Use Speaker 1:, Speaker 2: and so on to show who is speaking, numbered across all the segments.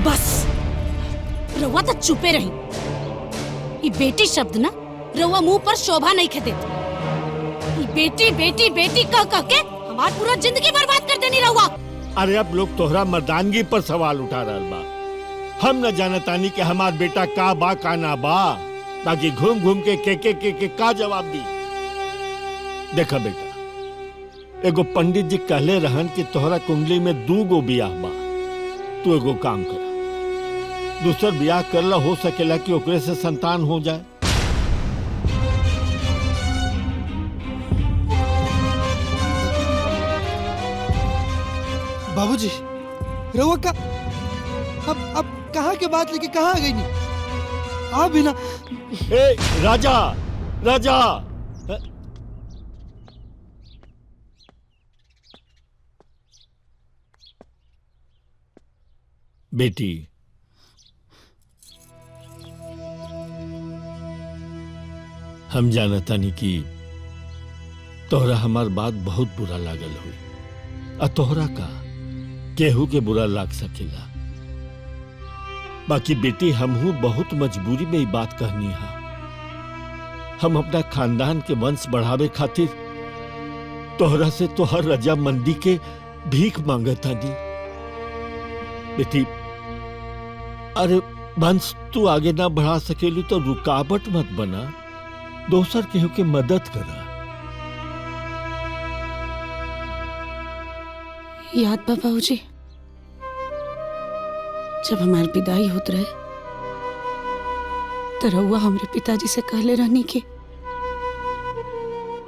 Speaker 1: बस रउआ तो चुपे रही। ये बेटी शब्द ना रउआ मुंह पर शोभा नहीं खे देत। ये बेटी बेटी बेटी कह कह के हमार पूरा जिंदगी बर्बाद कर देनी रउआ।
Speaker 2: अरे अब लोग तोहरा मर्दानगी पर सवाल उठा रहल बा। हम न जानतानी कि हमार बेटा का बा का ना बा, ताकि घूम घूम के का जवाब दी। देखा बेटा, एगो पंडित जी कहले रहन कि तोहरा कुंडली में 2 गो बियाह बा। तू एगो काम कर, दूसर बियाह करला, हो सकेला कि ओकरे से संतान हो जाए।
Speaker 3: बाबूजी, रउआ का अब कहाँ के बात लेके कहाँ आ गई नहीं? आप भी ना।
Speaker 2: ए राजा, राजा, बेटी हम जानतानी कि तोहरा हमार बात बहुत बुरा लागल हुई। आ तोहरा का केहू के बुरा लाग सकेला, बाकी बेटी हमहू बहुत मजबूरी में ये बात कहनी है। हम अपना खानदान के वंश बढ़ावे खातिर तोहरा से तोहर रजामंदी के भीख मांगतानी। बेटी, अरे वंश तू आगे ना बढ़ा सकेलू तो रुकावट मत बना, दोसर केहू के मदद करा।
Speaker 1: याद बा बाबूजी, जब हमारी विदाई होत रहे तो रउआ हमरे पिताजी से कहले रहनी कि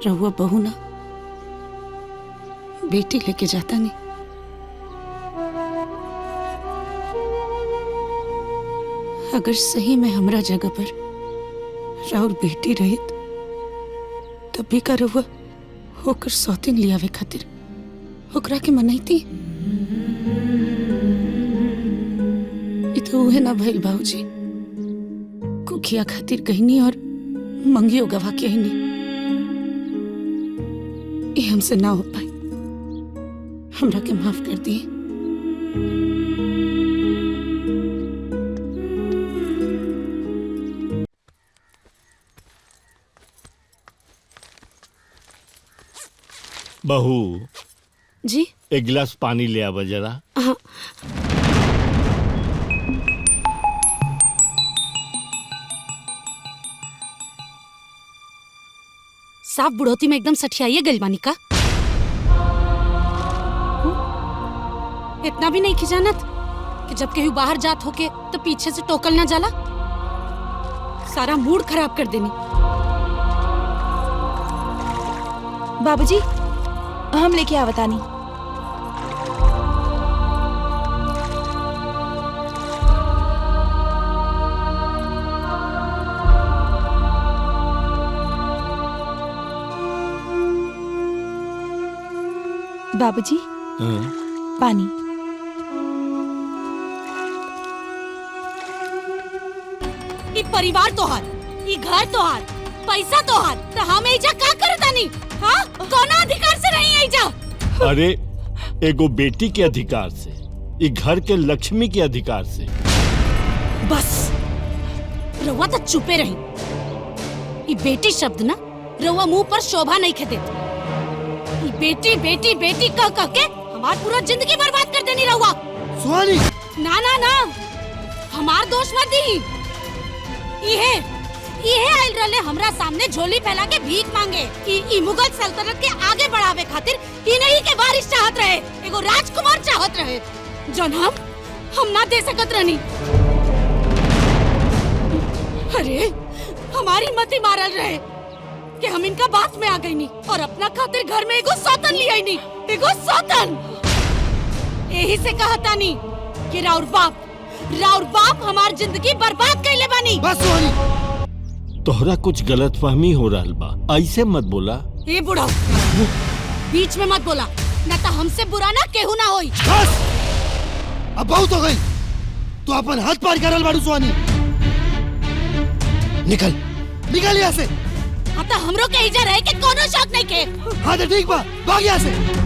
Speaker 1: रउआ बहू ना बेटी लेके जाता नहीं। अगर सही में हमरा जगह पर राउर बेटी रहित तब भी का रउआ होकर सौतीन लियावे खातिर ओकरा के मनैती। ये तो उहे ना भइल बाबूजी, कुखिया खातिर कहनी और मंगियो गवा के कहनी। ये हमसे ना हो पाई, हमरा के माफ कर दिए।
Speaker 2: बहू
Speaker 1: जी,
Speaker 2: एक गिलास पानी ले आवा जरा।
Speaker 1: हाँ। साफ बुढ़ौती में एकदम सठियाइए गइल बानी का? इतना भी नहीं खिजानत कि जब केहू बाहर जात होके तो पीछे से टोकल ना जाला। सारा मूड खराब कर देनी।
Speaker 4: बाबूजी, हम लेके आवतानी। बाबूजी, पानी।
Speaker 1: ई परिवार तोहार, ई घर तोहार, पैसा तोहार, तो हम एजा का करतानी? हाँ, कौना अधिकार से नहीं एजा?
Speaker 2: अरे एगो बेटी के अधिकार से, ई घर के लक्ष्मी के अधिकार से।
Speaker 1: बस रउआ तो चुपे रही। ये बेटी शब्द ना रउआ मुंह पर शोभा नहीं खे देत। ये बेटी बेटी बेटी कह कह के हमार पूरा जिंदगी बर्बाद कर देनी रउआ।
Speaker 3: सुहानी,
Speaker 1: ना ना ना, हमार दोष मत दी। इहे आइल रहले हमरा सामने झोली फैला के भीख मांगे कि ई मुगल सल्तनत के आगे बढ़ावे खातिर ई नहीं के वारिस चाहत रहे, एगो राजकुमार चाहत रहे, जौन हम ना दे सकत रहनी। अरे हमारी मती मारल रहे कि हम इनका बात में आ गई नी और अपना खातिर घर में एगो सौतन ले आई नी, एगो सौतन। यही से कहता नी कि राउर बाप हमार जिंदगी बर्बाद कइले बानी।
Speaker 3: बस सुहानी,
Speaker 2: तोहरा कुछ गलतफहमी हो रहल बा, ऐसे मत बोला।
Speaker 1: ए बुढ़ा, बीच में मत बोला, न तो हमसे बुरा ना केहू ना होई।
Speaker 3: बस अब बहुत हो गई। तू अपन हाथ पार करल बाड़ू सुहानी। निकल निकल यहाँ से।
Speaker 1: हाँ तो हमरो के इजा रहे के कोनो शौक नहीं के।
Speaker 3: हाँ तो ठीक बा, भाग यहाँ से।